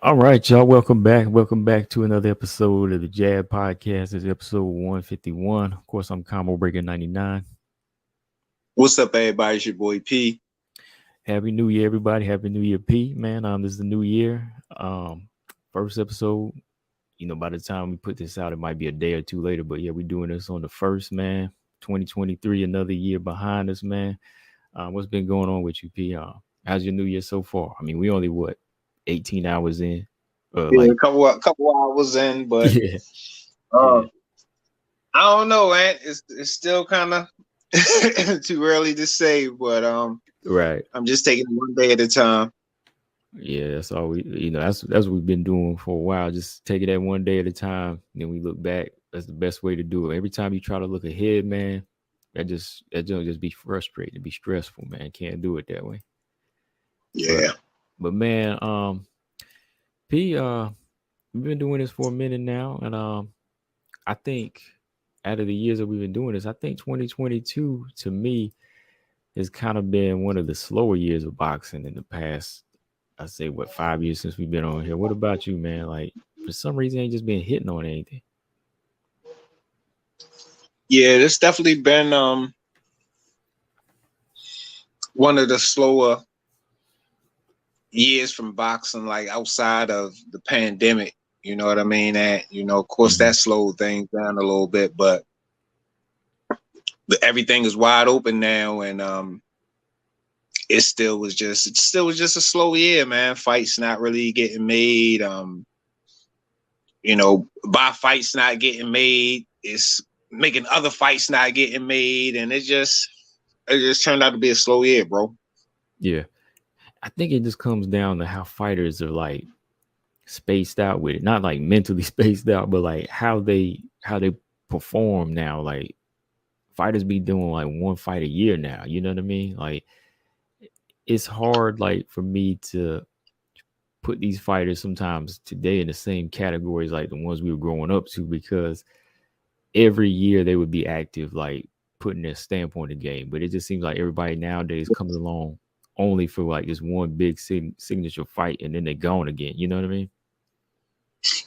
All right, y'all. Welcome back. Welcome back to another episode of the Jab Podcast. It's episode 151. Of course, I'm Combo Breaker 99. What's up, everybody? It's your boy P. Happy New Year, everybody. Happy New Year, P. Man, this is the new year. First episode. By the time we put this out, it might be a day or two later. But yeah, we're doing this on the first, man. 2023, another year behind us, man. What's been going on with you, P? How's your new year so far? I mean, we only 18 hours in. Yeah, a couple hours in, but yeah, uh, I don't know, man. It's still kind of too early to say, but right. I'm just taking it one day at a time. Yeah, that's all that's what we've been doing for a while. Just take it at one day at a time. Then we look back. That's the best way to do it. Every time you try to look ahead, man, that just be frustrating, be stressful, man. Can't do it that way. Yeah. But man, P, we've been doing this for a minute now, and I think out of the years that we've been doing this, I think 2022 to me has kind of been one of the slower years of boxing in the past. I say 5 years since we've been on here. What about you, man? Like for some reason, ain't just been hitting on anything. Yeah, it's definitely been one of the slower years from boxing, like outside of the pandemic. You know what I mean? And of course, that slowed things down a little bit, but everything is wide open now, and it still was just a slow year, man. Fights not really getting made. By fights not getting made, it's making other fights not getting made, and it just turned out to be a slow year, bro. Yeah, I think it just comes down to how fighters are like spaced out with it, not like mentally spaced out, but like how they perform now. Like fighters be doing like one fight a year now. You know what I mean? Like it's hard, like for me to put these fighters sometimes today in the same categories like the ones we were growing up to, because every year they would be active, like putting their stamp on the game. But it just seems like everybody nowadays comes along only for like this one big signature fight, and then they're gone again. You know what I mean?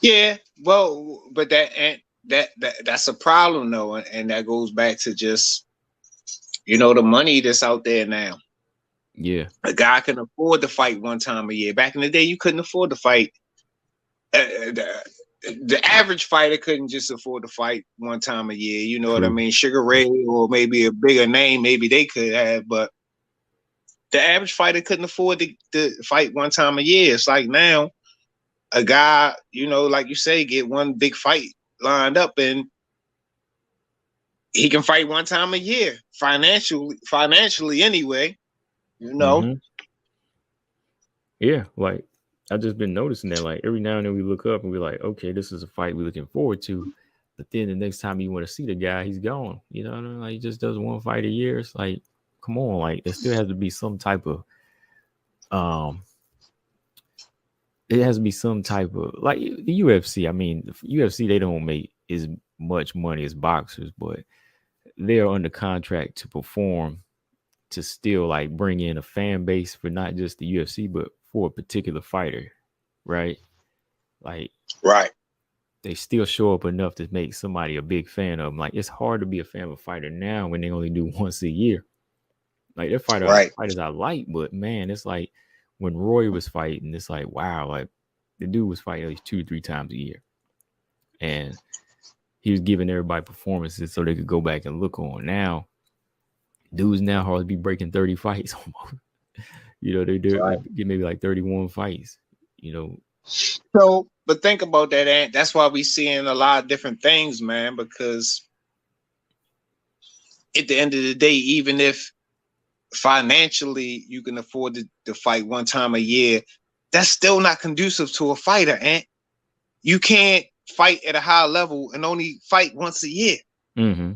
Yeah, well, but that's a problem though, and that goes back to just the money that's out there now. Yeah, a guy can afford to fight one time a year. Back in the day, you couldn't afford to fight. The average fighter couldn't just afford to fight one time a year. You know True. What I mean? Sugar Ray or maybe a bigger name, maybe they could have, but the average fighter couldn't afford to fight one time a year. It's like now, a guy, like you say, get one big fight lined up and he can fight one time a year, financially anyway. Mm-hmm. Yeah, like I've just been noticing that, like every now and then we look up and we're like, okay, this is a fight we're looking forward to. But then the next time you want to see the guy, he's gone. You know what I mean? Like he just does one fight a year. It's like, come on, like there still has to be some type of it has to be some type of, like the UFC. I mean, the UFC, they don't make as much money as boxers, but they're under contract to perform, to still like bring in a fan base for not just the UFC, but for a particular fighter, right? Like, right. They still show up enough to make somebody a big fan of them. Like, it's hard to be a fan of a fighter now when they only do once a year. Like, they're fighters I like, but man, it's like when Roy was fighting, it's like, wow, like the dude was fighting at least 2-3 times a year. And he was giving everybody performances so they could go back and look on. Now, dudes now hardly be breaking 30 fights almost. They do get maybe like 31 fights, So, but think about that, Ant. That's why we seeing a lot of different things, man, because at the end of the day, even if financially you can afford to fight one time a year, that's still not conducive to a fighter, Ant. You can't fight at a high level and only fight once a year. Mm-hmm.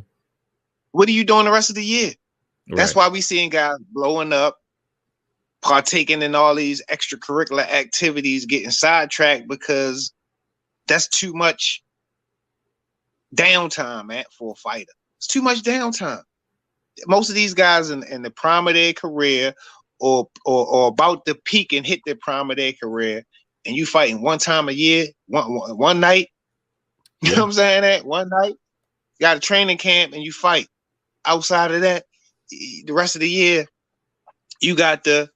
What are you doing the rest of the year? Right. That's why we seeing guys blowing up, partaking in all these extracurricular activities, getting sidetracked, because that's too much downtime, man, for a fighter. It's too much downtime. Most of these guys in the prime of their career or about to peak and hit their prime of their career, and you fighting one time a year, one night. You know what I'm saying? That one night, you got a training camp and you fight. Outside of that, the rest of the year, you got to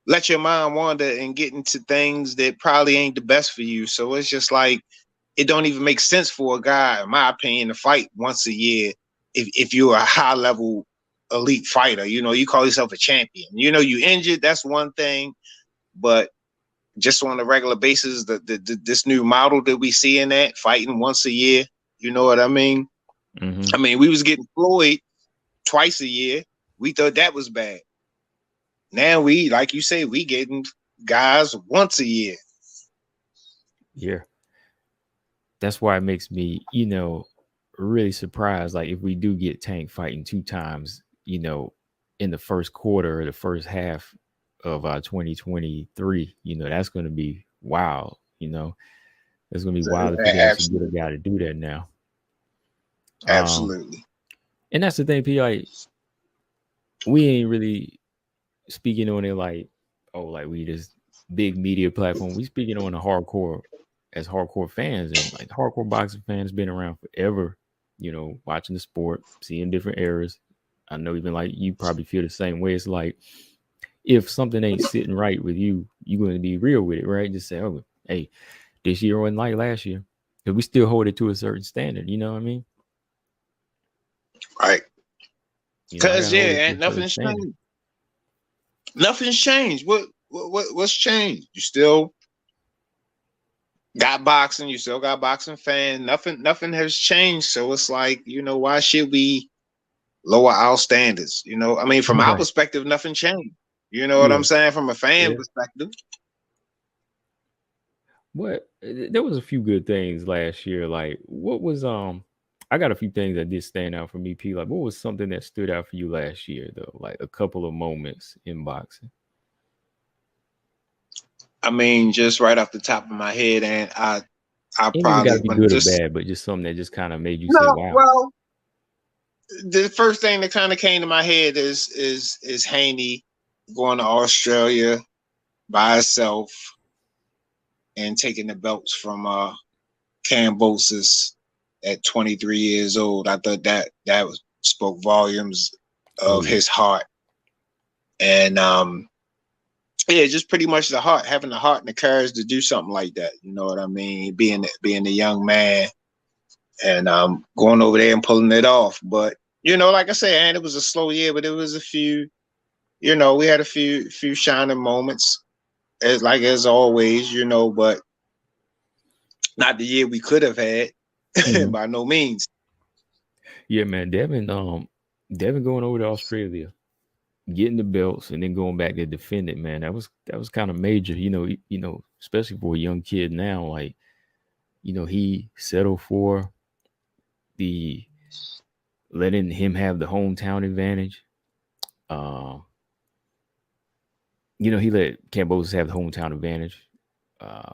let your mind wander and get into things that probably ain't the best for you. So it's just like, it don't even make sense for a guy, in my opinion, to fight once a year if you're a high level elite fighter. You know, you call yourself a champion. You know, you injured, that's one thing, but just on a regular basis, this new model that we see in that, fighting once a year, you know what I mean? Mm-hmm. I mean, we was getting Floyd twice a year. We thought that was bad. Now we, like you say, we getting guys once a year. Yeah. That's why it makes me, you know, really surprised. Like if we do get Tank fighting 2 times, you know, in the first quarter or the first half of 2023, you know, that's going to be wild. You know, it's going to be wild if you can actually get a guy to do that now. Absolutely. And that's the thing, P. Like, we ain't really speaking on it like, oh, like we just big media platform. We speaking on a hardcore as hardcore fans, and like hardcore boxing fans been around forever, you know, watching the sport, seeing different eras. I know even like you probably feel the same way. It's like if something ain't sitting right with you, you're going to be real with it, right? Just say, oh, hey, this year wasn't like last year. Because we still hold it to a certain standard, you know what I mean? Right. Because you know, and nothing's changed. Nothing's changed. What's changed? You still got boxing, you still got boxing fans. Nothing has changed. So it's like, you know, why should we lower our standards? You know, I mean, from our perspective, nothing changed. You know what I'm saying? From a fan perspective. But there was a few good things last year. Like, what was I got a few things that did stand out for me, P. Like, what was something that stood out for you last year, though? Like a couple of moments in boxing. I mean, just right off the top of my head, and I probably got to be good or bad, but just something that just kind of made you say, "Wow." Well, the first thing that kind of came to my head is Haney going to Australia by herself and taking the belts from Cambosis at 23 years old. I thought that spoke volumes of his heart, and just pretty much the heart, having the heart and the courage to do something like that. You know what I mean? Being a young man and going over there and pulling it off. But you know, like I said, and it was a slow year, but it was a few. You know, we had a few shining moments, as always. You know, but not the year we could have had, by no means. Yeah, man, Devin going over to Australia, getting the belts, and then going back to defend it, man. That was kind of major, you know, especially for a young kid now. Like, you know, he settled for the letting him have the hometown advantage. You know, he let Cambosis have the hometown advantage.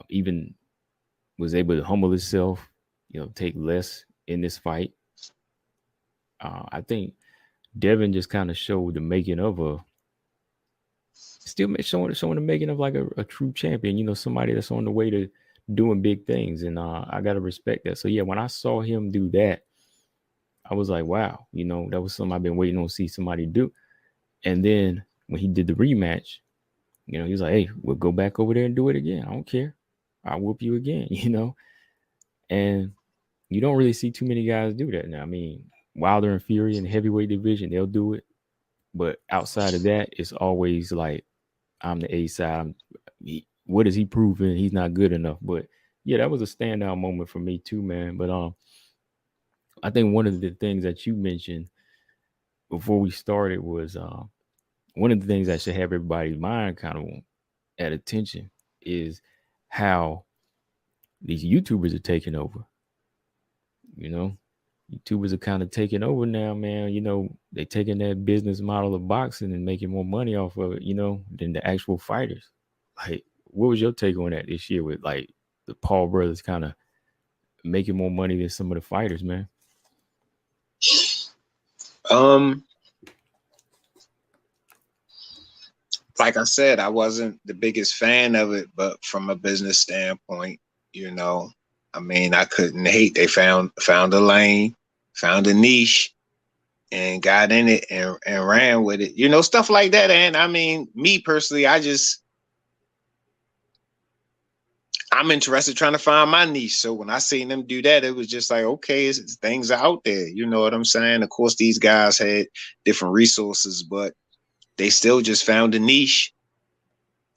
Even was able to humble himself, you know, take less in this fight. I think Devin just kind of showed the making of showing the making of like a true champion, you know, somebody that's on the way to doing big things. And I got to respect that. So, yeah, when I saw him do that, I was like, wow, you know, that was something I've been waiting on to see somebody do. And then when he did the rematch, you know, he was like, hey, we'll go back over there and do it again. I don't care. I'll whoop you again, you know. And you don't really see too many guys do that now. I mean, Wilder and Fury in the heavyweight division, they'll do it. But outside of that, it's always like, I'm the A side. What is he proving? He's not good enough. But yeah, that was a standout moment for me too, man. But I think one of the things that you mentioned before we started was one of the things that should have everybody's mind kind of at attention is how these YouTubers are taking over. You know, YouTubers are kind of taking over now, man. You know, they're taking that business model of boxing and making more money off of it, you know, than the actual fighters. Like, what was your take on that this year with like the Paul brothers kind of making more money than some of the fighters, man? like I said, I wasn't the biggest fan of it, but from a business standpoint, I mean, I couldn't hate. They found a lane, found a niche, and got in it and ran with it. Stuff like that. And I mean, me personally, I'm interested trying to find my niche. So when I seen them do that, it was just like, okay, things are out there. You know what I'm saying? Of course, these guys had different resources, but they still just found a niche,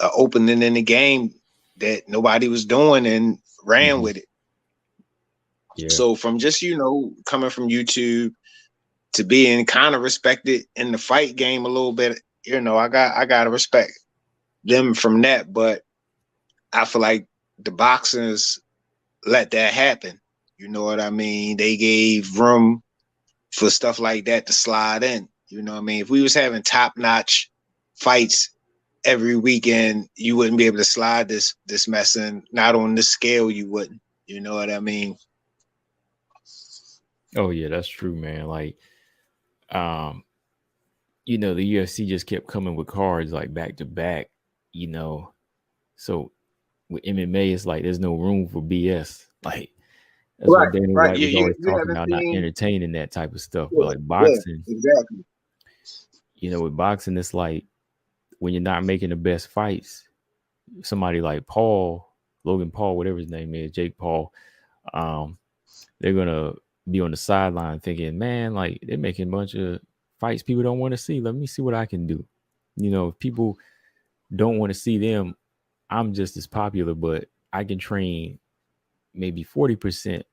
an opening in the game that nobody was doing and ran with it. Yeah. So from just, coming from YouTube to being kind of respected in the fight game a little bit, I got to respect them from that. But I feel like the boxers let that happen. You know what I mean? They gave room for stuff like that to slide in. You know what I mean? If we was having top-notch fights every weekend, you wouldn't be able to slide this mess in. Not on this scale, you wouldn't. You know what I mean? Oh yeah, that's true, man. Like, the UFC just kept coming with cards like back to back. So with MMA, it's like there's no room for BS. Like that's what Dana White was always talking about, not entertaining that type of stuff. But like boxing, exactly. With boxing, it's like when you're not making the best fights, somebody like Logan Paul, whatever his name is, Jake Paul, they're gonna be on the sideline thinking, man, like they're making a bunch of fights people don't want to see. Let me see what I can do. If people don't want to see them, I'm just as popular, but I can train maybe 40%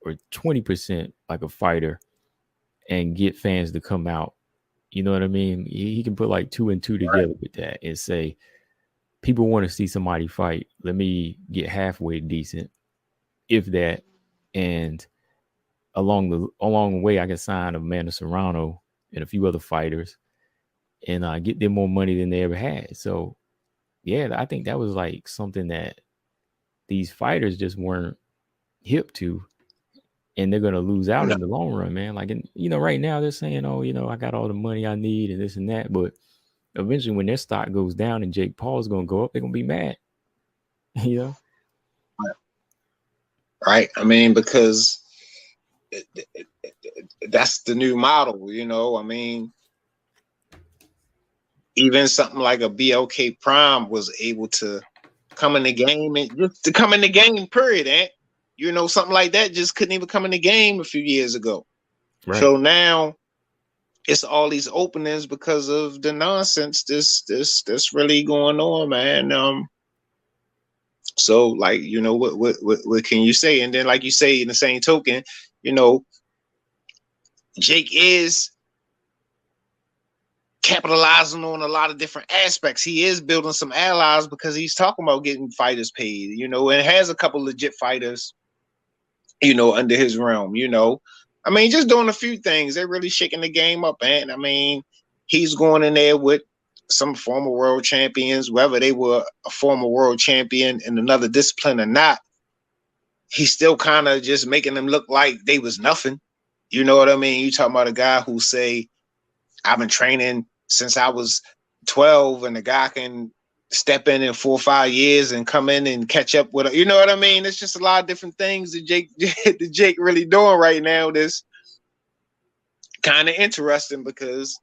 or 20% like a fighter and get fans to come out. You know what I mean? He can put like 2 and 2 together with that and say, people want to see somebody fight. Let me get halfway decent, if that. And along the way, I can sign Amanda Serrano and a few other fighters and get them more money than they ever had. So, yeah, I think that was like something that these fighters just weren't hip to, and they're going to lose out in the long run, man. Like, right now they're saying, oh, I got all the money I need and this and that. But eventually when their stock goes down and Jake Paul is going to go up, they're going to be mad, Right. I mean, because that's the new model, I mean, even something like a BLK Prime was able to come in the game and just to come in the game, period. And something like that just couldn't even come in the game a few years ago. Right. So now it's all these openings because of the nonsense that's really going on, man. So like, what can you say? And then like you say, in the same token, Jake is capitalizing on a lot of different aspects. He is building some allies because he's talking about getting fighters paid, and has a couple legit fighters, under his realm, I mean, just doing a few things. They're really shaking the game up, man. I mean, he's going in there with some former world champions, whether they were a former world champion in another discipline or not. He's still kind of just making them look like they was nothing. You know what I mean? You talking about a guy who say, I've been training since I was 12, and the guy can step in 4 or 5 years and come in and catch up with, you know what I mean? It's just a lot of different things that Jake really doing right now. That's kind of interesting because,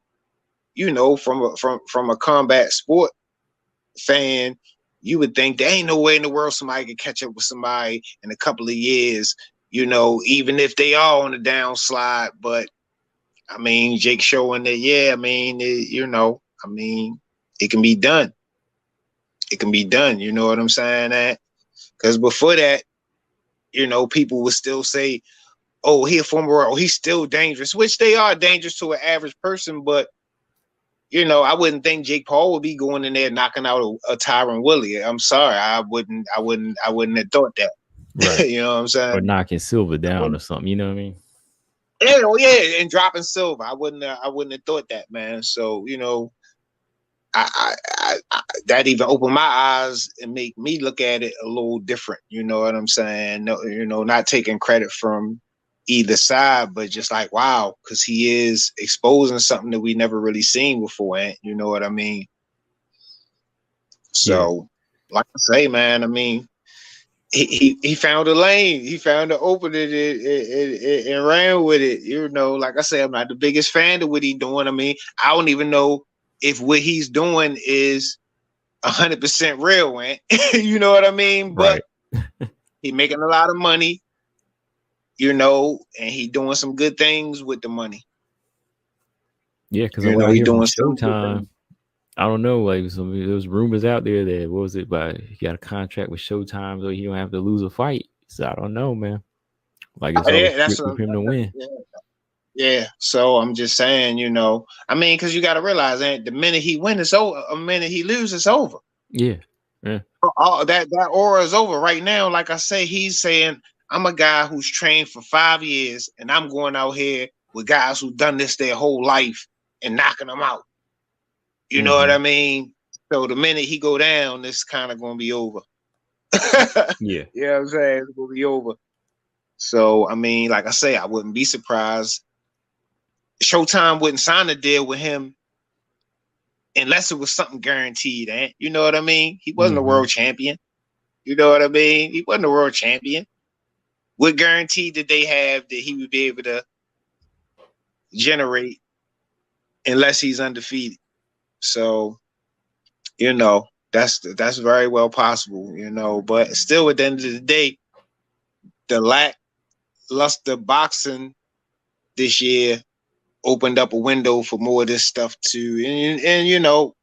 from a combat sport fan, you would think there ain't no way in the world somebody could catch up with somebody in a couple of years, even if they are on the downslide. But I mean, Jake showing that, yeah, I mean, it can be done. It can be done. You know what I'm saying? Because before that, people would still say, oh, he a former world, he's still dangerous, which they are dangerous to an average person. But, I wouldn't think Jake Paul would be going in there knocking out a Tyron Woodley. I'm sorry. I wouldn't have thought that. Right. You know what I'm saying? Or knocking Silver down or something. You know what I mean? Yeah, oh yeah, and dropping Silver. I wouldn't have thought that, man. So, I that even opened my eyes and make me look at it a little different. You know what I'm saying? No, not taking credit from either side, but just like, wow, because he is exposing something that we never really seen before. You know what I mean? So, like I say, man, I mean, he found a lane. He found the opening and ran with it. You know, like I said, I'm not the biggest fan of what he's doing. I mean, I don't even know if what he's doing is 100% real, man. You know what I mean? But he making a lot of money, you know, and he doing some good things with the money. Yeah, because what I hear from Showtime, I don't know, like there was rumors out there that what was it, but he got a contract with Showtime, so he don't have to lose a fight. So I don't know, man. Like it's all that's for him to win. Yeah. So I'm just saying, you know, I mean, because you got to realize that the minute he wins, it's over. A minute he loses, it's over. Yeah. That aura is over right now. Like I say, he's saying, I'm a guy who's trained for 5 years, and I'm going out here with guys who've done this their whole life and knocking them out. You know what I mean? So the minute he go down, it's kind of going to be over. Yeah. You know what I'm saying? It's going to be over. So, I mean, like I say, I wouldn't be surprised. Showtime wouldn't sign a deal with him unless it was something guaranteed. You know what I mean? He wasn't a world champion. You know what I mean? He wasn't a world champion. What guarantee did they have that he would be able to generate unless he's undefeated? So, you know, that's very well possible, you know. But still, at the end of the day, the lackluster boxing this year opened up a window for more of this stuff too. And you know,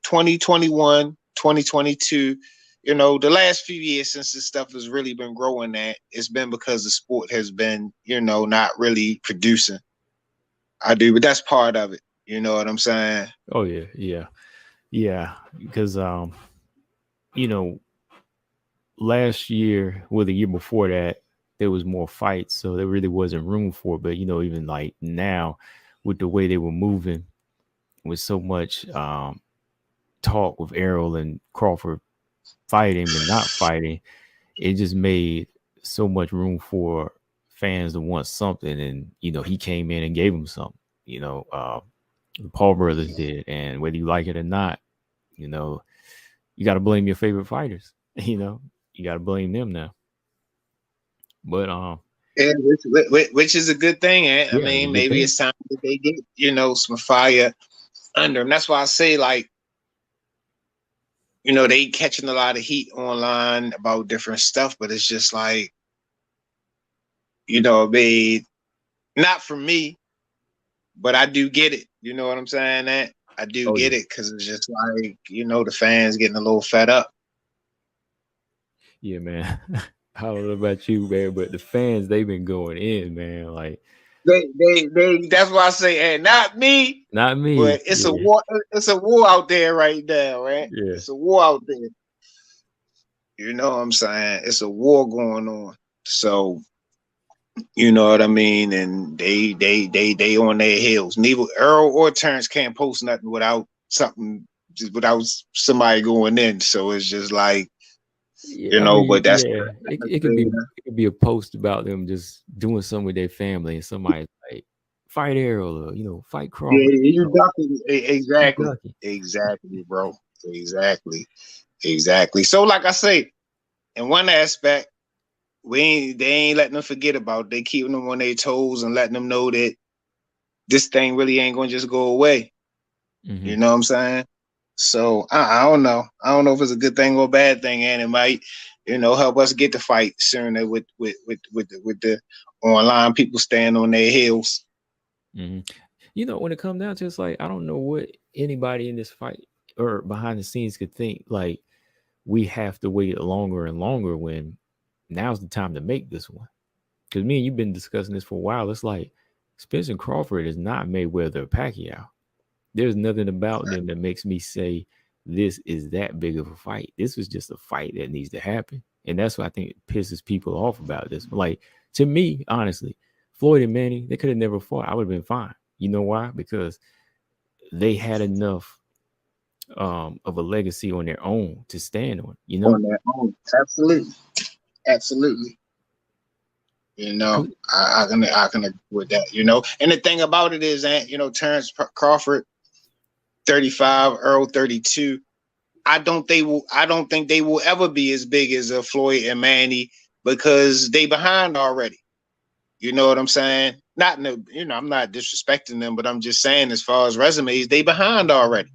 2021, 2022, you know, the last few years since this stuff has really been growing, that it's been because the sport has been, you know, not really producing. But that's part of it. You know what I'm saying? Oh yeah. Because you know, last year or the year before that, there was more fights, so there really wasn't room for it. But you know, even like now, with the way they were moving, with so much talk with Errol and Crawford fighting but not fighting, it just made so much room for fans to want something. And you know, he came in and gave them something. You know, the Paul brothers did, and whether you like it or not, you know, you got to blame your favorite fighters. You know, you got to blame them now. But yeah, which is a good thing. I mean, maybe it's time that they get, you know, some fire under them. That's why I say, like, you know, they catching a lot of heat online about different stuff, but it's just like, you know, not for me, but I do get it. You know what I'm saying? That I do get it, because it's just like, you know, the fans getting a little fed up. Yeah, man. I don't know about you, man, but the fans, they've been going in, man. Like they that's why I say, and not me, but it's a war. It's a war out there right now, right? Yeah. It's a war out there. You know what I'm saying? It's a war going on. So, you know what I mean? And they on their heels. Neither Earl or Terrence can't post nothing without something, just without somebody going in. So it's just like, you know, but that's it could be a post about them just doing something with their family, and somebody like fight Errol or, you know, fight Crawford. Yeah, exactly, bro. Exactly. So, like I say, in one aspect, they ain't letting them forget about it. They keeping them on their toes and letting them know that this thing really ain't gonna just go away. You know what I'm saying? So I don't know. I don't know if it's a good thing or a bad thing, and it might, you know, help us get the fight sooner with the online people staying on their heels. You know, when it comes down to, it's like, I don't know what anybody in this fight or behind the scenes could think. Like, we have to wait longer and longer when now's the time to make this one. Because me and you've been discussing this for a while. It's like Spence and Crawford is not Mayweather or Pacquiao. There's nothing about them that makes me say this is that big of a fight. This is just a fight that needs to happen. And that's what I think pisses people off about this. Like, to me, honestly, Floyd and Manny, they could have never fought. I would have been fine. You know why? Because they had enough of a legacy on their own to stand on. You know, on their own. Absolutely. You know, I can agree with that. You know, and the thing about it is that, you know, Terrence Crawford, 35, Earl 32. I don't think they will ever be as big as Floyd and Manny because they behind already. You know what I'm saying? Not in the, I'm not disrespecting them, but I'm just saying as far as resumes, they behind already.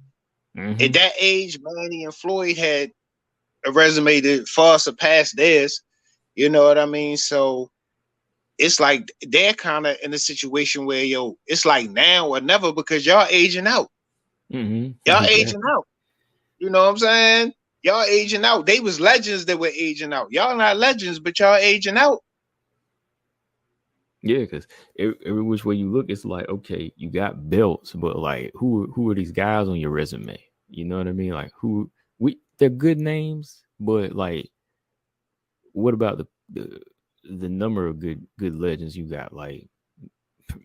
Mm-hmm. At that age, Manny and Floyd had a resume that far surpassed theirs. You know what I mean? So it's like they're kind of in a situation where it's like now or never because y'all aging out. Mm-hmm. Y'all Exactly. aging out. You know what I'm saying? Y'all aging out. They was legends that were aging out. Y'all not legends, but y'all aging out. Yeah, because every which way you look, it's like, okay, you got belts, but like, who are these guys on your resume? You know what I mean? Like, they're good names, but like, what about the number of good legends you got? Like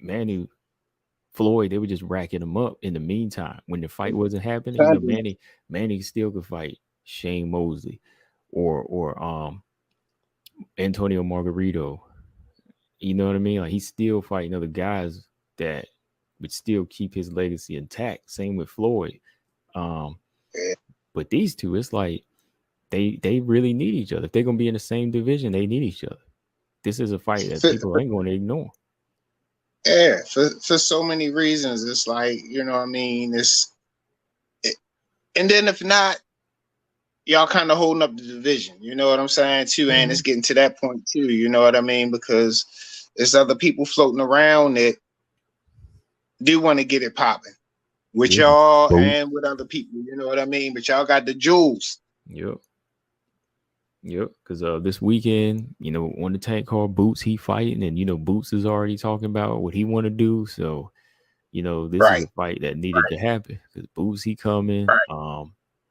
Manny, Floyd, they were just racking them up in the meantime when the fight wasn't happening. Manny still could fight Shane Mosley or Antonio Margarito. You know what I mean? Like he's still fighting other guys that would still keep his legacy intact. Same with Floyd. Um, but these two, it's like they really need each other. If they're gonna be in the same division, they need each other. This is a fight that For, people ain't gonna ignore. yeah, for so many reasons. It's like, what I mean? And then if not, y'all kind of holding up the division. You know what I'm saying too, and it's getting to that point too. You know what I mean? Because there's other people floating around that do want to get it popping with y'all and with other people. You know what I mean? But y'all got the jewels. Yep. Because this weekend, on the tank called Boots, he fighting, and Boots is already talking about what he want to do. So, this is a fight that needed to happen because Boots he coming.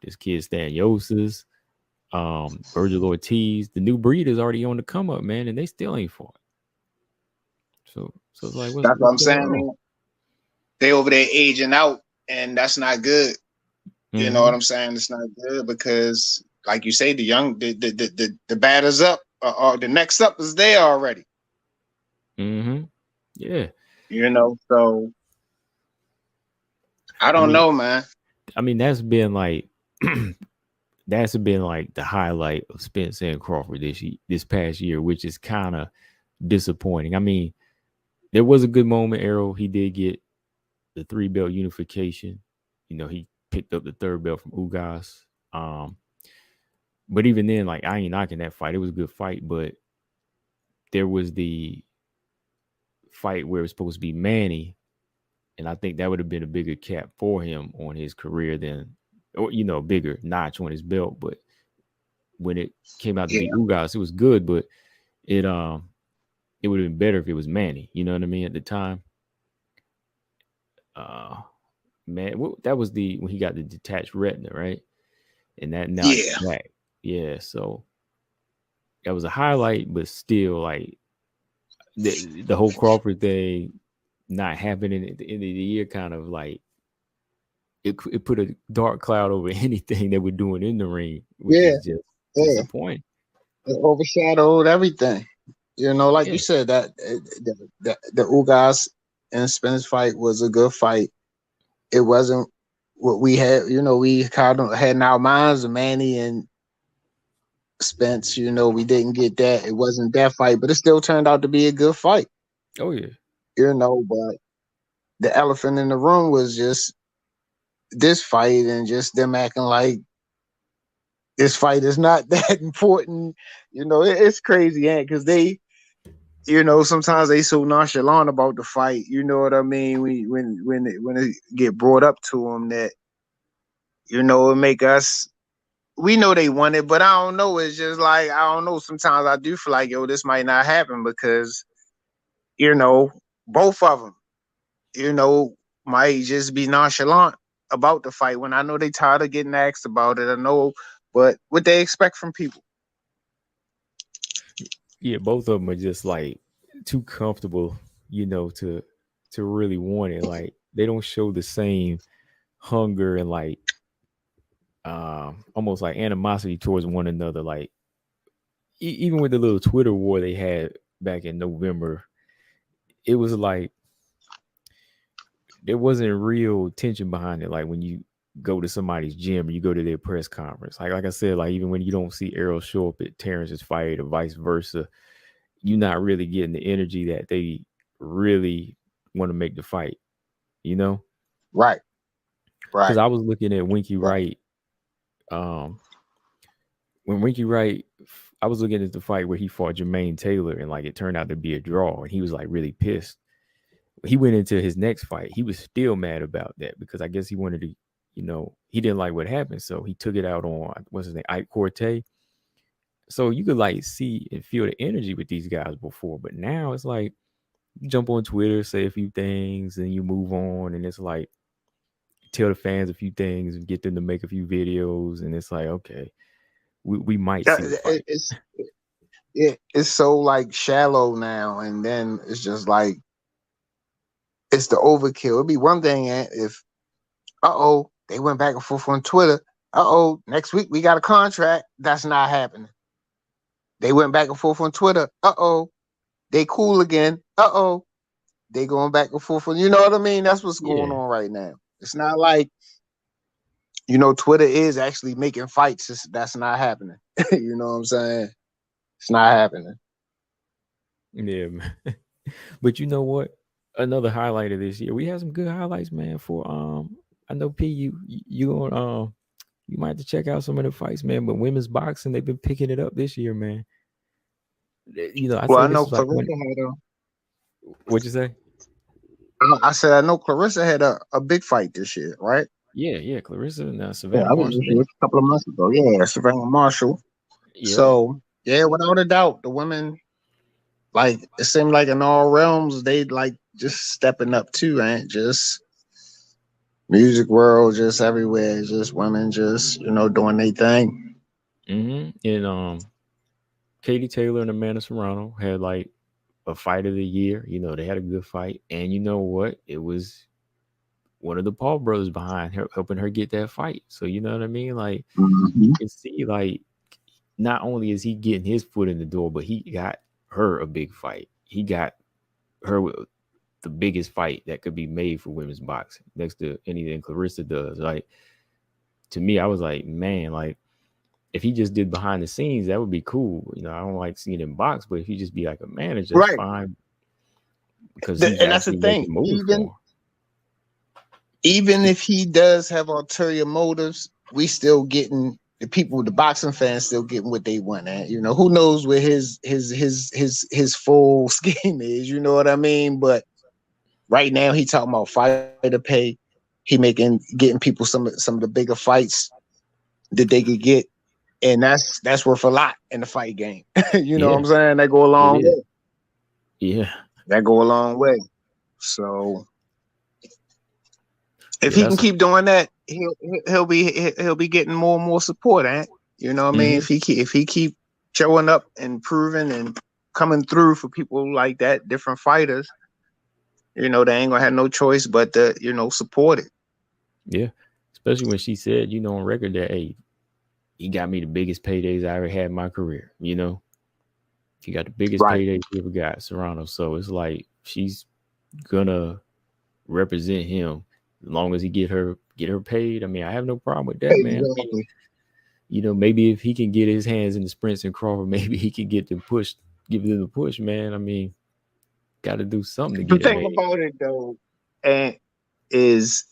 This kid Stan Yosas, Virgil Ortiz, the new breed is already on the come up, man, and they still ain't fought. So it's like, that's what I'm going on? saying. They over there aging out, and that's not good. Mm-hmm. You know what I'm saying? It's not good because, like you say, the batters up or the next up is there already. Mm-hmm. Yeah. So I don't know, man. I mean, that's been like the highlight of Spence and Crawford this past year, which is kind of disappointing. I mean, there was a good moment, Errol. He did get the 3-belt unification. He picked up the 3rd belt from Ugas. But even then, like, I ain't knocking that fight. It was a good fight, but there was the fight where it was supposed to be Manny, and I think that would have been a bigger cap for him on his career than, or a bigger notch on his belt. But when it came out to be Ugas, it was good, but it would have been better if it was Manny. You know what I mean? At the time, man, that was when he got the detached retina, right? And that knocked back. Yeah, so that was a highlight, but still, like the whole Crawford thing not happening at the end of the year, kind of like it put a dark cloud over anything they were doing in the ring, which is just disappointing. It overshadowed everything. Like you said, that the Ugas and Spence fight was a good fight. It wasn't what we had. We kind of had in our minds, Manny and Spence. We didn't get that. It wasn't that fight, but it still turned out to be a good fight. Oh yeah. But the elephant in the room was just this fight and just them acting like this fight is not that important. It's crazy, because they, sometimes they so nonchalant about the fight. You know what I mean? When it get brought up to them that, it make us. We know they want it, but I don't know. It's just like, I don't know. Sometimes I do feel like, this might not happen because, both of them, might just be nonchalant about the fight when I know they tired of getting asked about it. I know, but what they expect from people. Yeah, both of them are just like too comfortable, to really want it. Like they don't show the same hunger and like almost like animosity towards one another. Like even with the little Twitter war they had back in November, it was like there wasn't real tension behind it. Like when you go to somebody's gym or you go to their press conference. Like I said, like even when you don't see Errol show up at Terrence's fight or vice versa, you're not really getting the energy that they really want to make the fight, you know? Right. Because Right. I was looking at Winky Right. Wright. When Winky Wright, I was looking at the fight where he fought Jermaine Taylor and like it turned out to be a draw and he was like really pissed. He went into his next fight. He was still mad about that because I guess he wanted to, he didn't like what happened. So he took it out on, what's his name, Ike Corte. So you could like see and feel the energy with these guys before. But now it's like you jump on Twitter, say a few things, and you move on. And it's like tell the fans a few things and get them to make a few videos. And it's like, okay, we might see the fight. It's so like shallow now. And then it's just like, it's the overkill. It'd be one thing if, they went back and forth on Twitter. Next week we got a contract. That's not happening. They went back and forth on Twitter. They cool again. They going back and forth. You know what I mean? That's what's going on right now. It's not like, Twitter is actually making fights. That's not happening. You know what I'm saying? It's not happening. Yeah, man. But you know what? Another highlight of this year. We had some good highlights, man. For I know P, you going you might have to check out some of the fights, man. But women's boxing, they've been picking it up this year, man. I know Clarissa had what'd you say? I said I know Clarissa had a big fight this year, right? Yeah, Clarissa and Savannah I was Marshall. a couple of months ago. Yeah, Savannah Marshall. Yeah. So without a doubt, the women, like, it seemed like in all realms they like just stepping up too, ain't just music world, just everywhere, just women, just doing their thing. And Katie Taylor and Amanda Serrano had like a fight of the year. They had a good fight, and you know what? It was one of the Paul brothers behind her, helping her get that fight. So you know what I mean? Like you can see, like, not only is he getting his foot in the door, but he got her a big fight. He got her the biggest fight that could be made for women's boxing, next to anything Clarissa does. Like, to me, I was like, man, like, if he just did behind the scenes, that would be cool. I don't like seeing him box, but if he just be like a manager, that's fine. Because he's and that's the thing. Even if he does have ulterior motives, we still getting the people, the boxing fans still getting what they want. And who knows what his full scheme is, you know what I mean? But right now he talking about fighter pay. He getting people some of the bigger fights that they could get. And that's worth a lot in the fight game. You know what I'm saying? That go a long way. Yeah. That go a long way. So if he can keep doing that, he'll be getting more and more support, you know what I mean? If he keep showing up and proving and coming through for people like that, different fighters, they ain't gonna have no choice but to, support it. Yeah. Especially when she said, on record that, hey, he got me the biggest paydays I ever had in my career. He got the biggest paydays he ever got, Serrano. So it's like she's gonna represent him as long as he get her paid. I mean, I have no problem with that, man. Exactly. Maybe if he can get his hands in the Spence and Crawford, maybe he can give them the push, man. I mean, got to do something to get it made. The thing about it, though, is,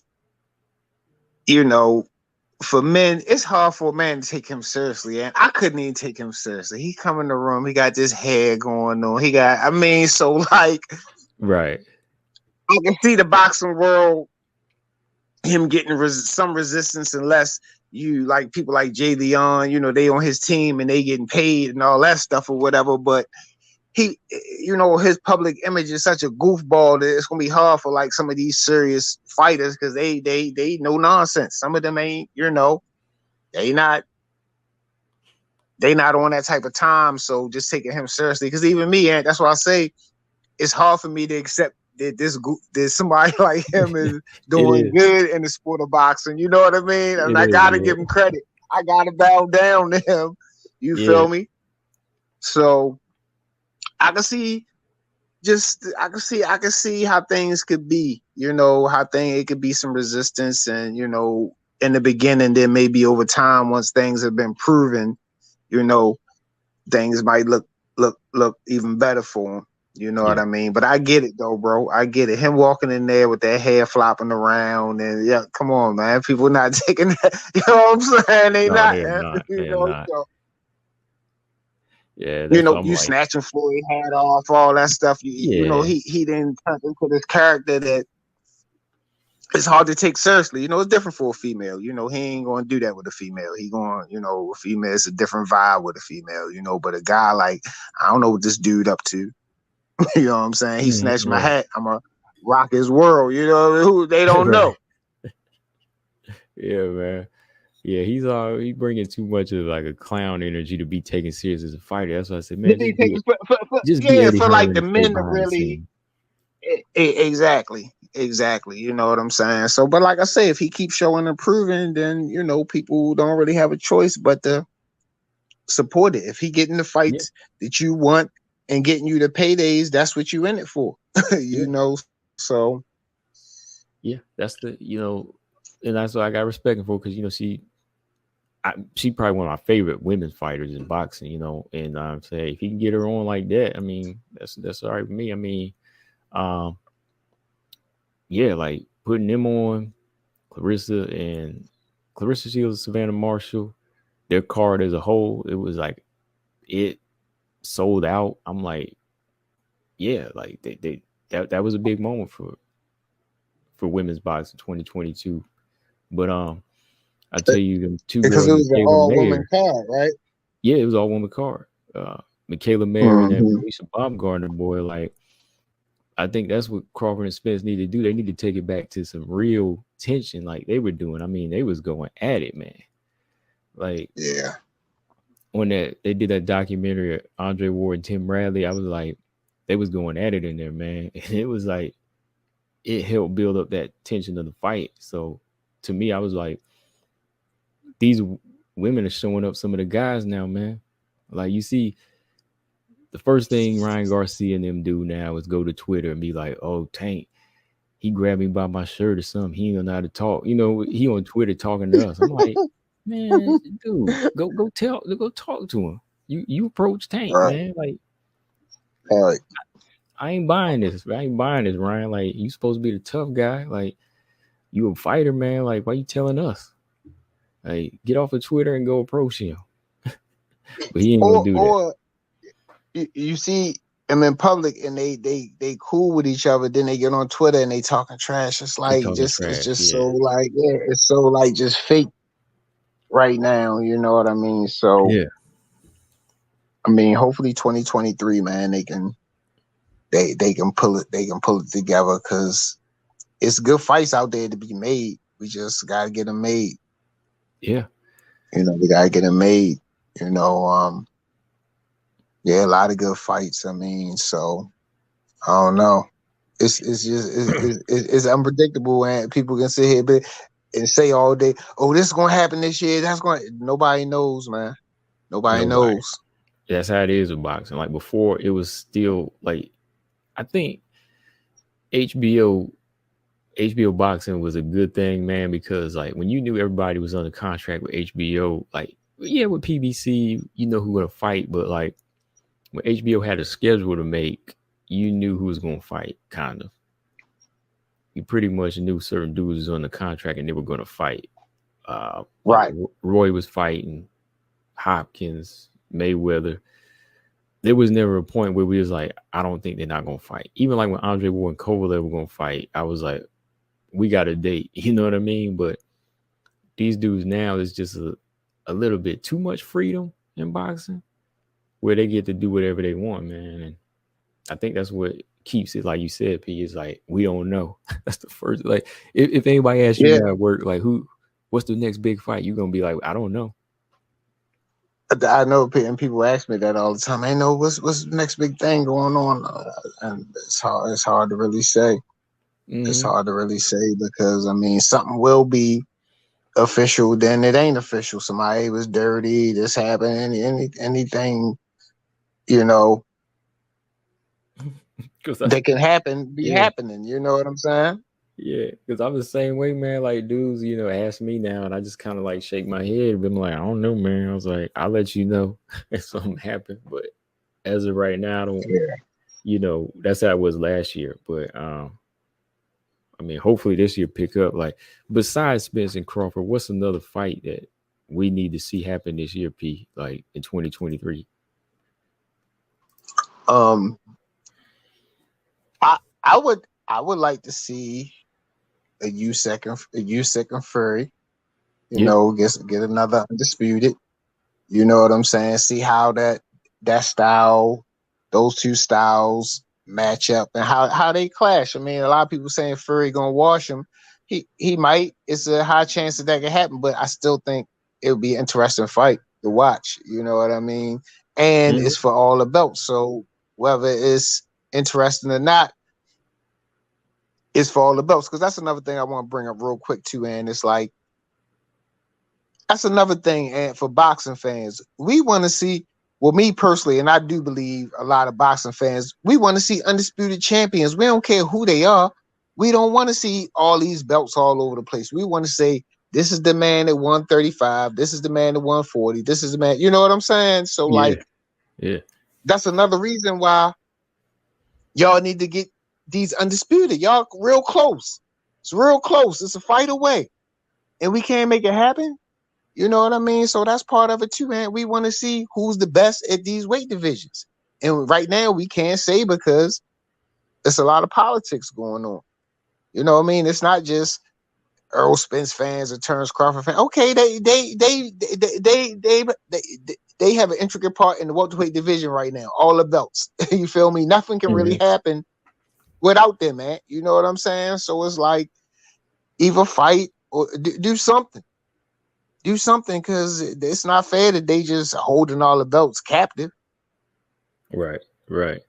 for men, it's hard for a man to take him seriously. And I couldn't even take him seriously. He come in the room, he got this hair going on. So like, right. I can see the boxing world, him getting some resistance unless you like people like Jay Leon, they on his team and they getting paid and all that stuff or whatever. But he, his public image is such a goofball that it's gonna be hard for like some of these serious fighters because they no nonsense. Some of them ain't, they not on that type of time. So just taking him seriously, because even me, and that's why I say it's hard for me to accept that somebody like him is doing good in the sport of boxing. You know what I mean? And I gotta give him credit. I gotta bow down to him. You feel me? So I can see how things could be, it could be some resistance and, in the beginning, then maybe over time, once things have been proven, things might look even better for him. You know what I mean? But I get it though, bro. I get it. Him walking in there with that hair flopping around, and yeah, come on, man. People not taking that. You know what I'm saying? They're not. They're not. So, yeah, that's what I'm you like. snatching Floyd hat off, all that stuff. He didn't turn into this character that it's hard to take seriously. It's different for a female. He ain't gonna do that with a female. He going, a female is a different vibe with a female. But a guy like, I don't know what this dude up to. You know what I'm saying? He snatched my hat. I'm gonna rock his world. They don't know. Yeah, man. Yeah, he bringing too much of like a clown energy to be taken serious as a fighter. That's why I said, man, for like the men to really. Exactly. You know what I'm saying? So, but like I say, if he keeps showing and proving, then people don't really have a choice but to support it. If he getting the fights that you want and getting you the paydays, that's what you in it for. So yeah, that's the and that's what I got respect for, because she probably one of my favorite women's fighters in boxing. And I'm saying if he can get her on like that, I mean that's all right with me. I mean, yeah, like putting them on, Clarissa Shields, Savannah Marshall, their card as a whole, it was like it sold out. I'm like, yeah, like that was a big moment for women's boxing 2022. But I tell you, them two because girls, it was an all-woman card, right? Yeah, it was all-woman card. Michaela Mayer and that Alicia Baumgartner boy, like, I think that's what Crawford and Spence need to do. They need to take it back to some real tension like they were doing. I mean, they was going at it, man. Like, yeah. When they did that documentary, Andre Ward and Tim Bradley, I was like, they was going at it in there, man. And it was like, it helped build up that tension of the fight. So to me, I was like, these women are showing up some of the guys now, man. Like, you see, the first thing Ryan Garcia and them do now is go to Twitter and be like, oh, Tank, he grabbed me by my shirt or something. He don't know how to talk. He on Twitter talking to us. I'm like, man, dude, go talk to him. You approach Tank, man. Like, I ain't buying this. Ryan. Like, you supposed to be the tough guy. Like, you a fighter, man. Like, why you telling us? Like, get off of Twitter and go approach him. But he ain't gonna do that. Or you see them in public and they cool with each other. Then they get on Twitter and they talking trash. It's like so like it's so like just fake right now. You know what I mean? So yeah. I mean, hopefully 2023, man, they can pull it together, because it's good fights out there to be made. We just gotta get them made. Yeah. We gotta get them made. Yeah, a lot of good fights. I mean, so I don't know. It's unpredictable, and people can sit here and say all day, "Oh, this is gonna happen this year." Nobody knows, man. Nobody knows. That's how it is with boxing. Like, before, it was still like, I think HBO boxing was a good thing, man, because like when you knew everybody was under contract with HBO, like, yeah, with PBC, who gonna fight, but like when HBO had a schedule to make, you knew who was gonna fight. Kind of, you pretty much knew certain dudes was on the contract and they were gonna fight. Right. Roy was fighting, Hopkins, Mayweather. There was never a point where we was like, I don't think they're not gonna fight. Even like when Andre Ward and Kovalev were gonna fight, I was like, we got a date. You know what I mean? But these dudes now, is just a little bit too much freedom in boxing, where they get to do whatever they want, man. And I think that's what keeps it, like you said, P, is like, we don't know. That's the first, like, if anybody asks you at work, like, what's the next big fight? You're gonna be like, I don't know. I know, and people ask me that all the time. I know what's the next big thing going on, and it's hard to really say. Mm-hmm. It's hard to really say, because I mean, something will be official, then it ain't official. Somebody was dirty, this happened, anything, that can happen, happening. You know what I'm saying? Yeah, because I'm the same way, man. Like dudes, ask me now, and I just kind of like shake my head, but I'm like, I don't know, man. I was like, I'll let you know if something happened, but as of right now, I don't. Yeah. That's how it was last year. But I mean, hopefully this year pick up. Like besides Spence and Crawford, what's another fight that we need to see happen this year, P? Like in 2023. Um, I would like to see a Usyk and Fury. Yeah. Get another undisputed. You know what I'm saying? See how that style, those two styles match up and how they clash. I mean, a lot of people saying Fury gonna wash him. He might. It's a high chance that can happen, but I still think it would be an interesting fight to watch. You know what I mean? And Mhm. it's for all the belts. So whether it's interesting or not, it's for all the belts. Because that's another thing I want to bring up real quick too. And it's like that's another thing. And for boxing fans, we want to see. Well, me personally, and I do believe a lot of boxing fans, we want to see undisputed champions. We don't care who they are. We don't want to see all these belts all over the place. We want to say, this is the man at 135. This is the man at 140. This is the man. You know what I'm saying? So, Yeah. like, Yeah. that's another reason why y'all need to get these undisputed. Y'all real close. It's real close. It's a fight away. And we can't make it happen. You know what I mean? So that's part of it too, man. We want to see who's the best at these weight divisions. And right now we can't say because there's a lot of politics going on. You know what I mean? It's not just Earl Spence fans or Terrence Crawford fans. Okay, they have an intricate part in the welterweight division right now. All the belts. You feel me? Nothing can really happen without them, man. You know what I'm saying? So it's like either fight or do something. Do something because it's not fair that they just holding all the belts captive. Right. Right.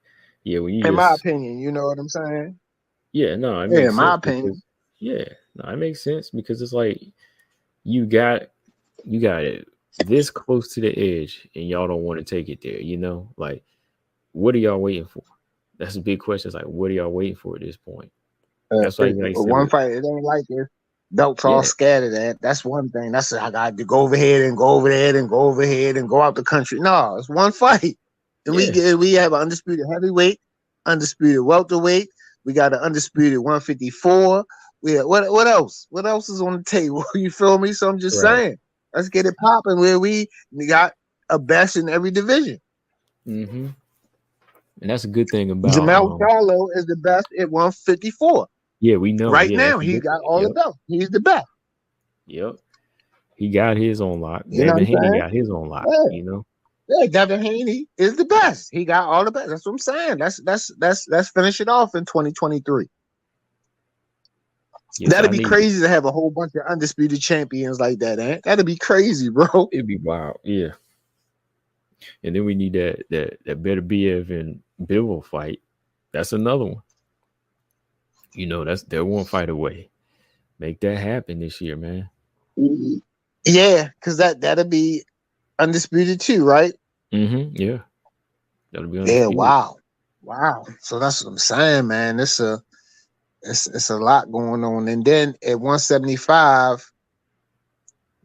Yeah. When you In my just opinion, you know what I'm saying? no, it Yeah, in makes my sense because opinion. it makes sense because it's like you got it this close to the edge and y'all don't want to take it there. Like what are y'all waiting for? That's a big question. It's like what are y'all waiting for at this point? That's why even like I said One with fight, it ain't like this. Belts all yeah, scattered at. That's one thing. That's I got to go over here and go over there and go over here and go out the country. No, it's one fight. And yeah, we have an undisputed heavyweight, undisputed welterweight. We got an undisputed 154. We have, what else? What else is on the table? You feel me? So I'm just right. saying, let's get it popping where we got a best in every division. Mm-hmm. And that's a good thing about Jamel Charlo is the best at 154. yeah, we know. Right Yeah, now, that's a he good got thing. all the Yep. belts. He's the best. Yep. He got his on lock. You know Devin what I'm Haney saying? got his on lock, Yeah. Yeah, Devin Haney is the best. He got all the best. That's what I'm saying. Let's finish it off in 2023. Yeah, so That'd I be need crazy to have a whole bunch of undisputed champions like that, eh? That'd be crazy, bro. it'd be wild. Yeah. And then we need that better BF and Bivol fight. That's another one. They're one fight away. Make that happen this year, man. Yeah, because that'd be undisputed too, right? Mm-hmm. Yeah. That'll be Yeah, undisputed. wow. So that's what I'm saying, man. It's a lot going on. And then at 175,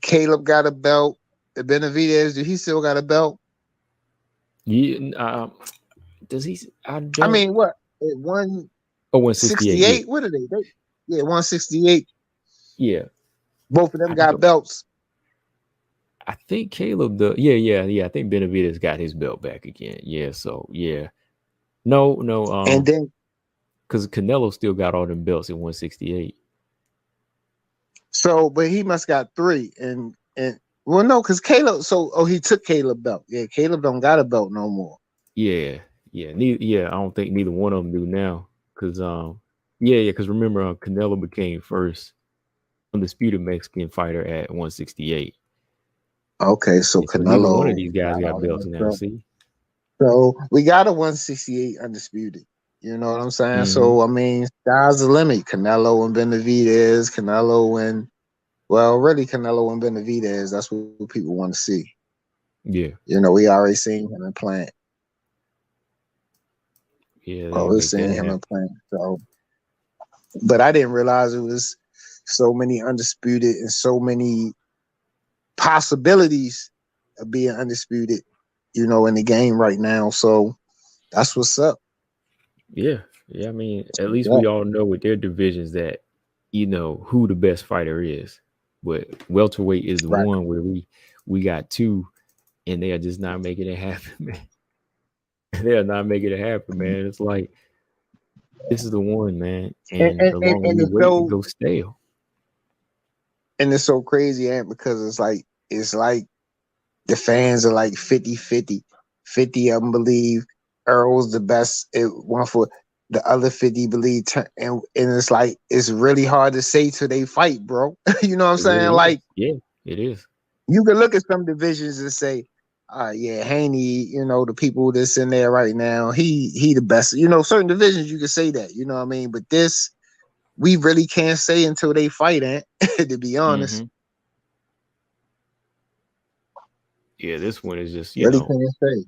Caleb got a belt. Benavidez, do he still got a belt? Yeah. Does he? I I don't. mean, what? At Oh, 168. Yeah. 168? What are they? Yeah, 168. Yeah. Both of them I got don't. belts. I think Caleb the yeah. I think Benavidez got his belt back again. Yeah. So yeah. No. And then, Because Canelo still got all them belts at 168. but he must got three. And well, no, because Caleb, he took Caleb belt. Yeah, Caleb don't got a belt no more. Yeah. Yeah. I don't think neither one of them do now. Because yeah. Because remember, Canelo became first undisputed Mexican fighter at 168. Okay, so And so neither one of Canelo these guys got got all belts that now. stuff. See. So we got a 168 undisputed. You know what I'm saying? Mm-hmm. So I mean, sky's the limit. Canelo and Benavidez, really Canelo and Benavidez. That's what people want to see. Yeah. We already seen him in Plant. Yeah. They Well, can we're make that seeing him happen. in Plant. So But I didn't realize it was so many undisputed and so many possibilities of being undisputed, in the game right now. So that's what's up. Yeah, yeah. I mean, at least Yeah. we all know with their divisions that who the best fighter is. But welterweight is the Right. one where we got two, and they are just not making it happen, man. They are not making it happen, man. It's like this is the one, man. And, And and, the and, longer and we it's wait, it so goes stale. and it's so crazy, Ant, because it's like the fans are like 50-50. 50 of them believe Earl's the best one for the other 50 believe and it's like it's really hard to say till they fight, bro. You know what I'm It saying? really is. Like Yeah, it is. you can look at some divisions and say, yeah, Haney, the people that's in there right now, he the best. Certain divisions you can say that, you know what I mean? But this we really can't say until they fight, Ant, to be honest. Mm-hmm. Yeah, this one is just Really can't say.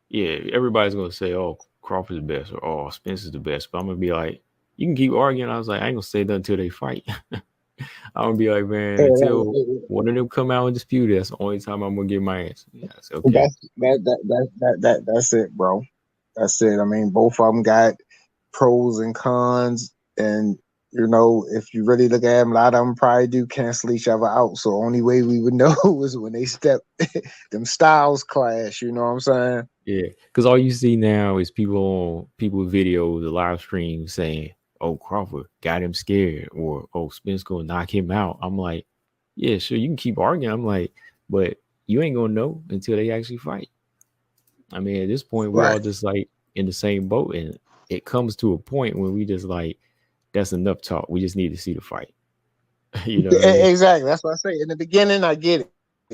yeah, everybody's gonna say, "Oh, Crawford's the best," or "Oh, Spence is the best." But I'm gonna be like, you can keep arguing. I was like, I ain't gonna say that until they fight. I'm gonna be like, man, until one of them come out and dispute it, that's the only time I'm gonna get my answer. Yeah, it's okay. That's it, bro. That's it. I mean, both of them got pros and cons, and if you really look at them, a lot of them probably do cancel each other out. So only way we would know is when they step them styles clash. You know what I'm saying? Yeah, because all you see now is people videos, the live stream saying, "Oh, Crawford got him scared," or "Oh, Spence gonna knock him out." I'm like, yeah, sure, you can keep arguing. I'm like, but you ain't gonna know until they actually fight. I mean, at this point, we all Right. just like in the same boat, and it comes to a point when we just like, that's enough talk. We just need to see the fight. You know what I mean? Exactly. That's what I say. In the beginning, I get it.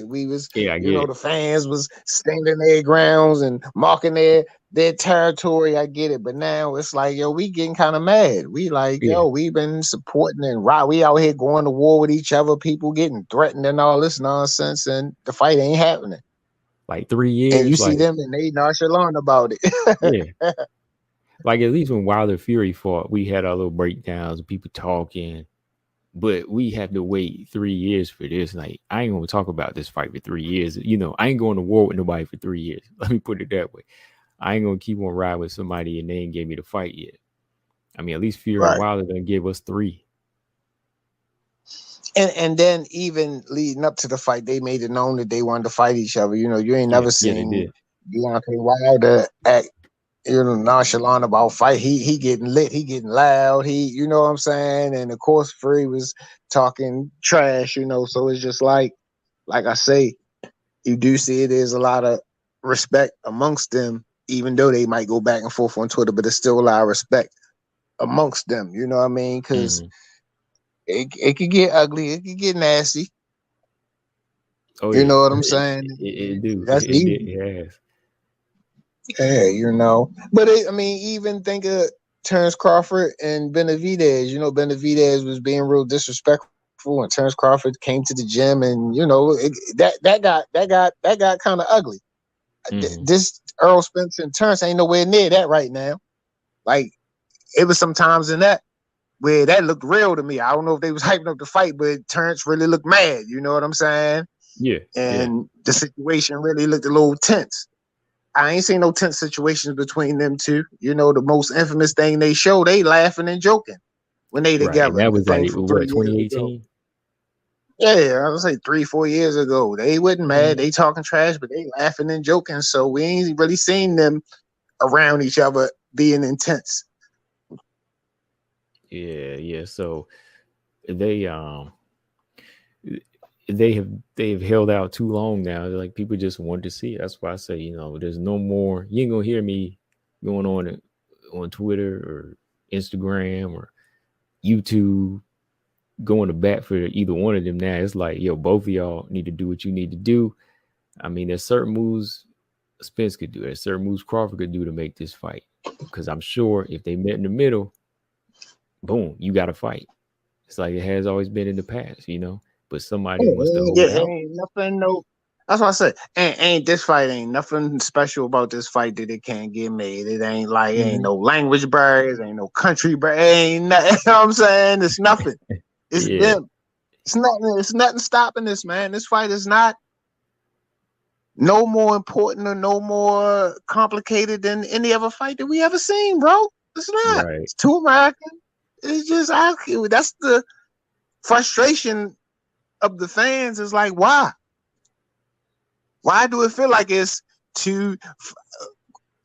We was, Yeah, I get the it. fans was standing their grounds and marking their territory. I get it. But now it's like, yo, we getting kind of mad. We like, Yeah, yo, we been supporting and we out here going to war with each other, people getting threatened and all this nonsense, and the fight ain't happening. like 3 And you years, see like them and they nonchalant about it. yeah, like at least when Wilder Fury fought, we had our little breakdowns and people talking. But we have to wait 3 years for this. Like, I ain't gonna talk about this fight for 3 years. I ain't going to war with nobody for 3 years. Let me put it that way. I ain't gonna keep on riding with somebody and they ain't gave me the fight yet. I mean, at least Fury and Right. Wilder gonna give us 3. And then even leading up to the fight, they made it known that they wanted to fight each other. You ain't Yeah, never yeah, they seen did. Deontay Wilder act, nonchalant about fight. He getting lit, he getting loud. You know what I'm saying? And of course, Fury was talking trash. So it's just like I say, you do see there's a lot of respect amongst them, even though they might go back and forth on Twitter, but there's still a lot of respect amongst them. You know what I mean? Because Mm-hmm. it could get ugly, it could get nasty. Oh You yeah, know what I'm saying? it do. That's It did. easy. It has. Yeah. But I mean, even think of Terrence Crawford and Benavidez. Benavidez was being real disrespectful, and Terrence Crawford came to the gym, and that got kind of ugly. Mm-hmm. This Earl Spence and Terrence ain't nowhere near that right now. Like it was sometimes in that where that looked real to me. I don't know if they was hyping up the fight, but Terrence really looked mad. You know what I'm saying? Yeah, yeah. And the situation really looked a little tense. I ain't seen no tense situations between them two. The most infamous thing they show, they laughing and joking when they Right, and together. that The was thing like from what 3 years ago. 2018. Yeah, I would say 3-4 years ago. They wasn't mad. Mm-hmm. They talking trash, but they laughing and joking. So we ain't really seen them around each other being intense. Yeah, yeah. So they they have held out too long now. Like people just want to see it. That's why I say, there's no more. You ain't gonna hear me going on Twitter or Instagram or YouTube going to bat for either one of them now. It's like, yo, both of y'all need to do what you need to do. I mean, there's certain moves Spence could do. There's certain moves Crawford could do to make this fight. Because I'm sure if they met in the middle, boom, you got to fight. It's like it has always been in the past. But somebody wants to hold Yeah, out. ain't nothing. No, That's what I said. Ain't this fight ain't nothing special about this fight that it can't get made. It ain't like ain't no language barriers, ain't no country barriers, ain't nothing. You know what I'm saying? It's nothing. It's Yeah, them. It's nothing. It's nothing stopping this, man. This fight is not no more important or no more complicated than any other fight that we ever seen, bro. It's not. right. It's too American. It's just that's the frustration of the fans. Is like, why? Why do it feel like it's two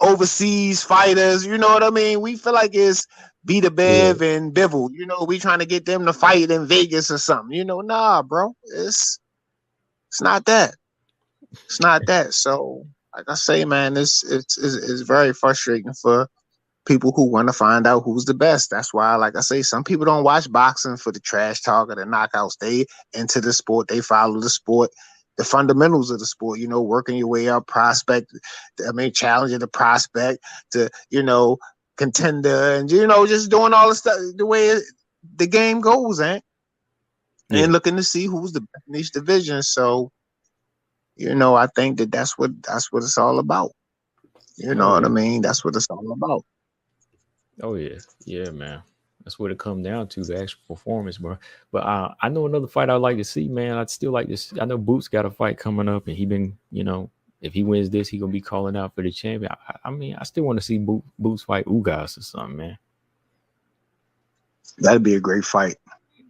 overseas fighters? You know what I mean? We feel like it's Beta Bev and Bivol. You know, we trying to get them to fight in Vegas or something. You know, nah, bro. It's not that. It's not that. So, like I say, man, it's very frustrating for people who want to find out who's the best. That's why, like I say, some people don't watch boxing for the trash talk or the knockouts. They into the sport. They follow the sport, the fundamentals of the sport. You know, working your way up, prospect. Challenging the prospect to, contender, and just doing all the stuff the way the game goes, and looking to see who's the best in each division. So, I think that's what it's all about. You know what I mean? That's what it's all about. Oh yeah, man. That's what it comes down to, the actual performance, bro. But I know another fight I'd like to see, man. I'd still like to see. I know Boots got a fight coming up, and he been, if he wins this, he gonna be calling out for the champion. I still want to see Boots fight Ugas or something, man. That'd be a great fight.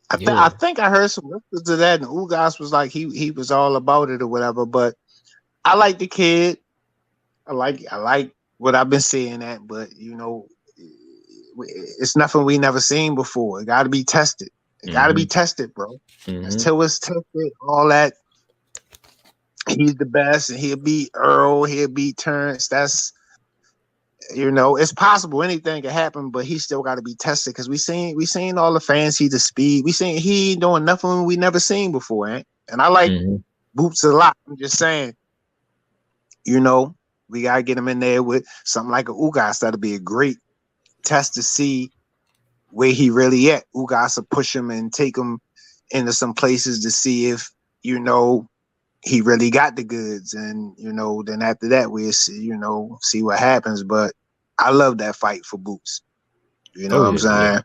I think I heard some whispers of that, and Ugas was like he was all about it or whatever. But I like the kid. I like what I've been seeing at, but it's nothing we never seen before. It got to be tested. It got to be tested, bro. Until it's tested, all that. He's the best, and he'll beat Earl. He'll beat Terrence. That's it's possible. Anything can happen, but he still got to be tested because we seen all the fancy, the speed. We seen he doing nothing we never seen before, and I like Boots a lot. I'm just saying, we gotta get him in there with something like a Ugas. That'll be a great test to see where he really at. Ugas will push him and take him into some places to see if he really got the goods, and then after that we'll see what happens. But I love that fight for Boots. You know what I'm saying?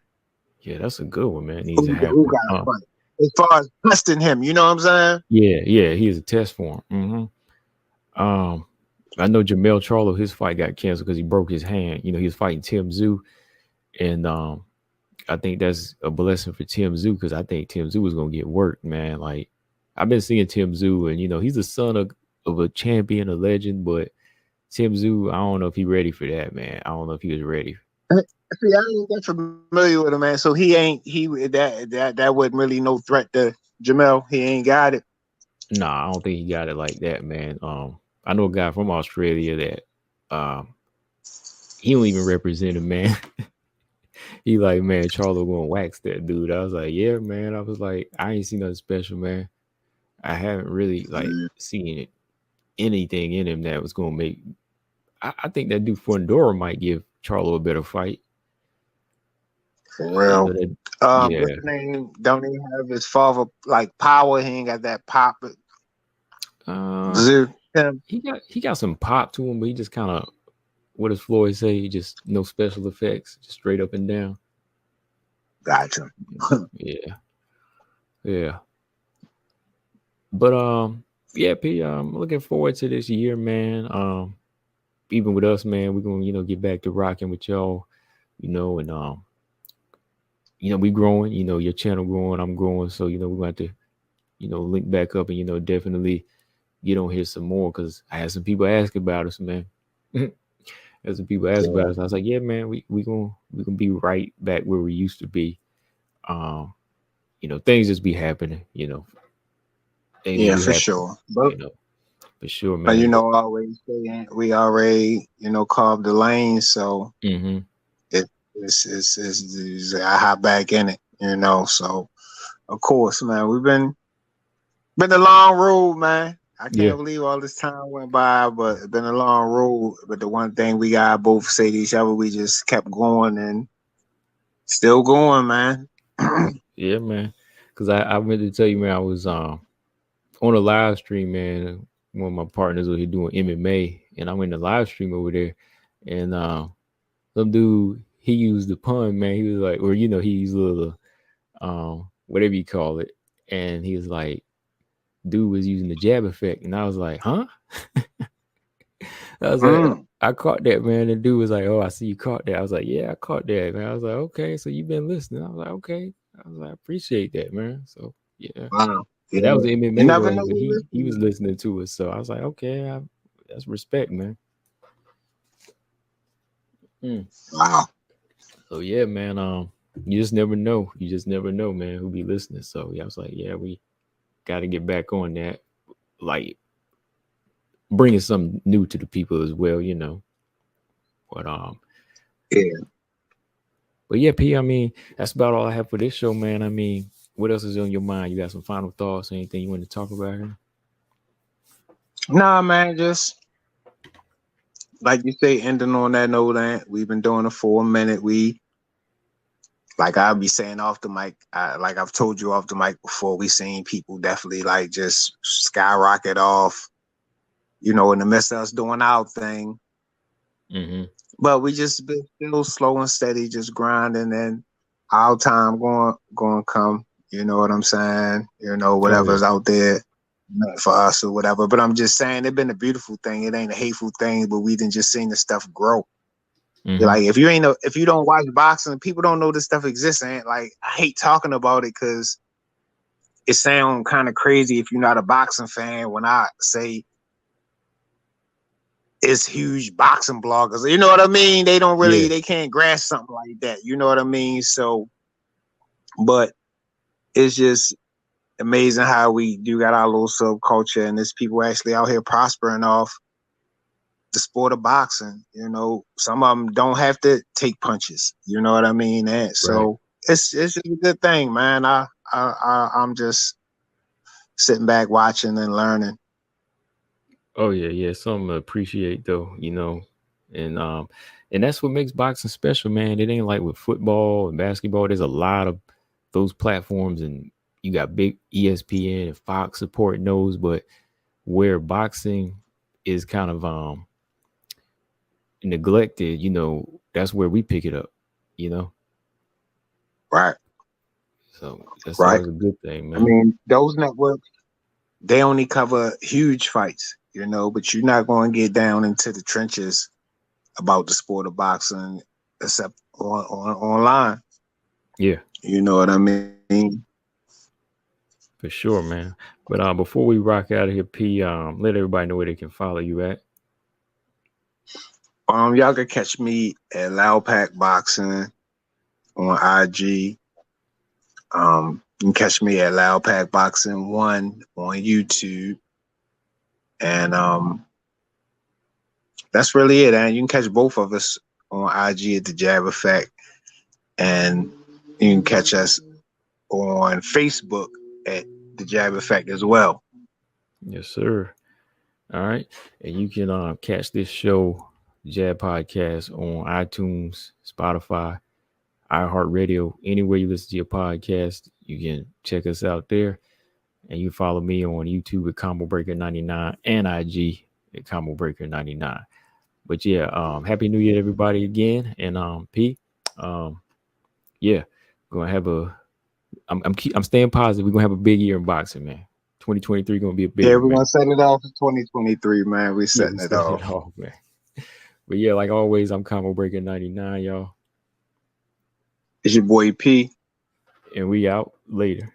Yeah, that's a good one, man. Needs to happen. As far as testing him, you know what I'm saying? Yeah, he is a test for him. I know Jamel Charlo, his fight got canceled because he broke his hand. He was fighting Tim Tszyu, and I think that's a blessing for Tim Tszyu because I think Tim Tszyu was gonna get worked, man. Like I've been seeing Tim Tszyu, and he's the son of a champion, a legend, but Tim Tszyu, I don't know if he's ready for that, man. I don't know if he was ready. See, I ain't that familiar with him, man. So that wasn't really no threat to Jamel. He ain't got it. Nah, I don't think he got it like that, man. I know a guy from Australia that he don't even represent him, man. He like, man, Charlo gonna wax that dude. I was like, yeah, man. I was like, I ain't seen nothing special, man. I haven't really seen anything in him that was gonna make. I think that dude Fundora might give Charlo a better fight. For real. What's his name? Don't he have his father like power? He ain't got that pop. He got some pop to him, but he just kind of, what does Floyd say? He just no special effects, just straight up and down. Gotcha. Yeah. But P, I'm looking forward to this year, man. Even with us, man, we're gonna get back to rocking with y'all, and we growing. Your channel growing, I'm growing, so we're gonna have to link back up and definitely get on here some more because I had some people ask about us, man. As some people ask about us, I was like, yeah, man, we gonna be right back where we used to be. Things just be happening, for sure. For sure, man. But always saying we already carved the lane, so it's I hop back in it, So of course, man, we've been a long road, man. I can't believe all this time went by, but it's been a long road. But the one thing we gotta both say to each other, we just kept going and still going, man. Yeah, man. Because I meant to tell you, man, I was on a live stream, man, one of my partners was doing MMA, and I went to live stream over there, and some dude, he used the pun, man. He was like, or he used a little whatever you call it, and he was like, dude was using the jab effect, and I was like, huh? I was like, I caught that, man. The dude was like, oh, I see you caught that. I was like, yeah, I caught that, man. I was like, okay, so you've been listening. I was like, okay. I was like, I appreciate that, man. So yeah. Wow. Yeah. That was the You MMA never one, know but who he was listening to us. So I was like, okay, that's respect, man. Wow. So yeah, man. You just never know. You just never know, man, who be listening. So yeah, I was like, yeah, we got to get back on that. Like bringing something new to the people as well, But yeah. But yeah, P, I mean, that's about all I have for this show, man. I mean, what else is on your mind? You got some final thoughts, anything you want to talk about here? Nah, man, just like you say, ending on that note, we've been doing it for a minute. Like I'll be saying off the mic, like I've told you off the mic before, we seen people definitely like just skyrocket off, in the midst of us doing our thing. Mm-hmm. But we just been still slow and steady, just grinding, and our time going to come. You know what I'm saying? Whatever's out there for us or whatever. But I'm just saying, it's been a beautiful thing. It ain't a hateful thing, but we done just seen the stuff grow. Mm-hmm. Like if you don't watch boxing, people don't know this stuff exists. And like I hate talking about it because it sounds kind of crazy if you're not a boxing fan when I say it's huge boxing bloggers. You know what I mean? They don't really, they can't grasp something like that. You know what I mean? So, but it's just amazing how we do got our little subculture and there's people actually out here prospering off the sport of boxing. Some of them don't have to take punches. You know what I mean? And so it's just a good thing, man. I'm just sitting back watching and learning. Oh yeah, something to appreciate though, and that's what makes boxing special, man. It ain't like with football and basketball. There's a lot of those platforms, and you got big ESPN and Fox supporting those, but where boxing is kind of neglected, that's where we pick it up, Right. So that's always a good thing, man. I mean, those networks, they only cover huge fights, but you're not going to get down into the trenches about the sport of boxing except online. Yeah. You know what I mean? For sure, man. But before we rock out of here, P, let everybody know where they can follow you at. Y'all can catch me at Loud Pack Boxing on IG. You can catch me at Loud Pack Boxing 1 on YouTube. And that's really it. And you can catch both of us on IG at The Jab Effect. And you can catch us on Facebook at The Jab Effect as well. Yes, sir. All right. And you can catch this show, Jab Podcast, on iTunes, Spotify, iHeartRadio, anywhere you listen to your podcast. You can check us out there. And you follow me on YouTube at Combo Breaker 99 and IG at Combo Breaker 99. But yeah, Happy New Year, everybody, again. And P, yeah, gonna have I'm staying positive. We're gonna have a big year in boxing, man. 2023 gonna be a big year. Yeah, we're gonna set it off for 2023, man. We're setting it off, man. But yeah, like always, I'm Combo Breaker 99, y'all. It's your boy P. And we out later.